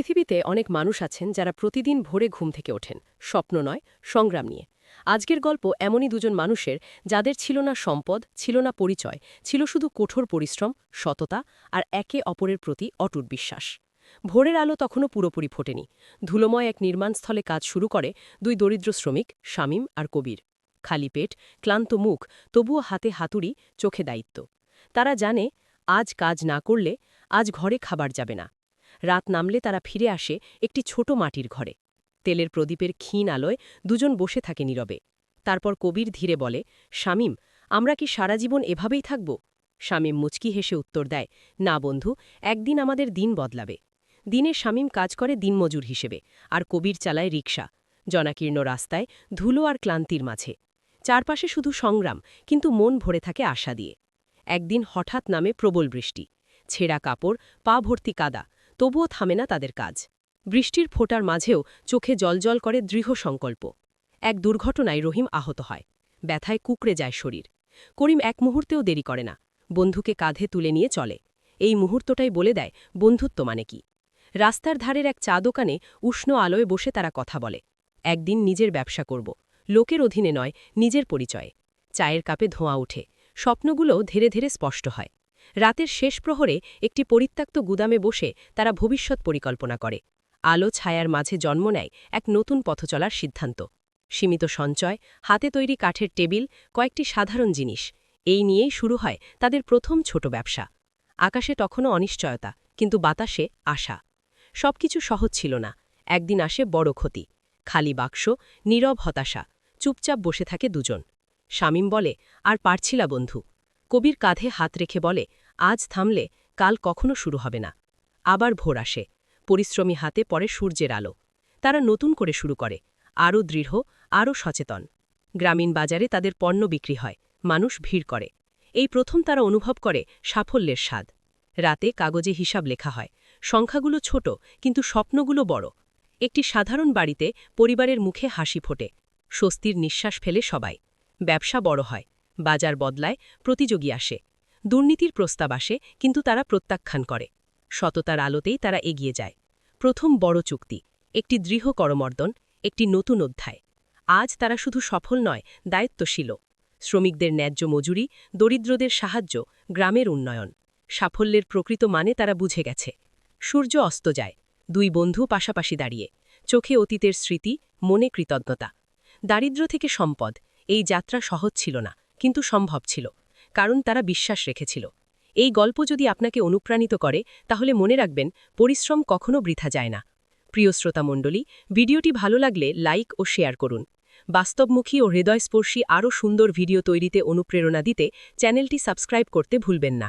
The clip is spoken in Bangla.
পৃথিবীতে অনেক মানুষ আছেন যারা প্রতিদিন ভোরে ঘুম থেকে ওঠেন স্বপ্ন নয় সংগ্রাম নিয়ে। আজকের গল্প এমনই দুজন মানুষের, যাদের ছিল না সম্পদ, ছিল না পরিচয়, ছিল শুধু কঠোর পরিশ্রম, সততা আর একে অপরের প্রতি অটুট বিশ্বাস। ভোরের আলো তখনও পুরোপুরি ফোটেনি। ধুলোময় এক নির্মাণস্থলে কাজ শুরু করে দুই দরিদ্র শ্রমিক, শামীম আর কবির। খালি পেট, ক্লান্ত মুখ, তবুও হাতে হাতুড়ি, চোখে দায়িত্ব। তারা জানে, আজ কাজ না করলে আজ ঘরে খাবার যাবে না। রাত নামলে তারা ফিরে আসে একটি ছোট মাটির ঘরে। তেলের প্রদীপের ক্ষীণ আলোয় দুজন বসে থাকে নীরবে। তারপর কবির ধীরে বলে, শামীম, আমরা কি সারা জীবন এভাবেই থাকব? শামীম মুচকি হেসে উত্তর দেয়, না বন্ধু, একদিন আমাদের দিন বদলাবে। দিনে শামীম কাজ করে দিনমজুর হিসেবে, আর কবির চালায় রিকশা। জনাকীর্ণ রাস্তায়, ধুলো আর ক্লান্তির মাঝে। চারপাশে শুধু সংগ্রাম, কিন্তু মন ভরে থাকে আশা দিয়ে। একদিন হঠাৎ নামে প্রবল বৃষ্টি। ছেঁড়া কাপড়, পা ভর্তি কাদা, তবুও থামে না তাদের কাজ। বৃষ্টির ফোঁটার মাঝেও চোখে জলজল করে দৃঢ় সংকল্প। এক দুর্ঘটনায় রহিম আহত হয়। ব্যথায় কুঁকড়ে যায় শরীর। করিম এক মুহূর্তেও দেরি করে না। বন্ধুকে কাঁধে তুলে নিয়ে চলে। এই মুহূর্তটাই বলে দেয় বন্ধুত্ব মানে কি। রাস্তার ধারের এক চা দোকানে উষ্ণ আলোয় বসে তারা কথা বলে। একদিন নিজের ব্যবসা করব, লোকের অধীনে নয়, নিজের পরিচয়ে। চায়ের কাপে ধোঁয়া ওঠে। স্বপ্নগুলোও ধীরে ধীরে স্পষ্ট হয়। রাতের শেষ প্রহরে একটি পরিত্যক্ত গুদামে বসে তারা ভবিষ্যৎ পরিকল্পনা করে। আলো ছায়ার মাঝে জন্ম নেয় এক নতুন পথ চলার সিদ্ধান্ত। সীমিত সঞ্চয়, হাতে তৈরি কাঠের টেবিল, কয়েকটি সাধারণ জিনিস, এই নিয়েই শুরু হয় তাদের প্রথম ছোট ব্যবসা। আকাশে তখনও অনিশ্চয়তা, কিন্তু বাতাসে আশা। সবকিছু সহজ ছিল না। একদিন আসে বড় ক্ষতি। খালি বাক্স, নীরব হতাশা। চুপচাপ বসে থাকে দুজন। শামীম বলে, আর পারছিলা বন্ধু। কবির কাঁধে হাত রেখে বলে, আজ থামলে কাল কখনো শুরু হবে না। আবার ভোর আসে। পরিশ্রমী হাতে পড়ে সূর্যের আলো। তারা নতুন করে শুরু করে, আরও দৃঢ়, আরও সচেতন। গ্রামীণ বাজারে তাদের পণ্য বিক্রি হয়, মানুষ ভিড় করে। এই প্রথম তারা অনুভব করে সাফল্যের স্বাদ। রাতে কাগজে হিসাব লেখা হয়। সংখ্যাগুলো ছোট, কিন্তু স্বপ্নগুলো বড়। একটি সাধারণ বাড়িতে পরিবারের মুখে হাসি ফোটে। স্বস্তির নিঃশ্বাস ফেলে সবাই। ব্যবসা বড় হয়। বাজার বদলায়, প্রতিযোগী আসে। দুর্নীতির প্রস্তাব আসে, কিন্তু তারা প্রত্যাখ্যান করে। সততার আলোতেই তারা এগিয়ে যায়। প্রথম বড় চুক্তি, একটি দৃঢ় করমর্দন, একটি নতুন অধ্যায়। আজ তারা শুধু সফল নয়, দায়িত্বশীল। শ্রমিকদের ন্যায্য মজুরি, দরিদ্রদের সাহায্য, গ্রামের উন্নয়ন। সাফল্যের প্রকৃত মানে তারা বুঝে গেছে। সূর্য অস্ত যায়। দুই বন্ধু পাশাপাশি দাঁড়িয়ে। চোখে অতীতের স্মৃতি, মনে কৃতজ্ঞতা। দারিদ্র্য থেকে সম্পদ, এই যাত্রা সহজ ছিল না, কিন্তু সম্ভব ছিল। কারণ তারা বিশ্বাস রেখেছিল। এই গল্প যদি আপনাকে অনুপ্রাণিত করে, তাহলে মনে রাখবেন, পরিশ্রম কখনো বৃথা যায় না। প্রিয় শ্রোতামণ্ডলী, ভিডিওটি ভালো লাগলে লাইক ও শেয়ার করুন। বাস্তবমুখী ও হৃদয়স্পর্শী আরও সুন্দর ভিডিও তৈরিতে অনুপ্রেরণা দিতে চ্যানেলটি সাবস্ক্রাইব করতে ভুলবেন না।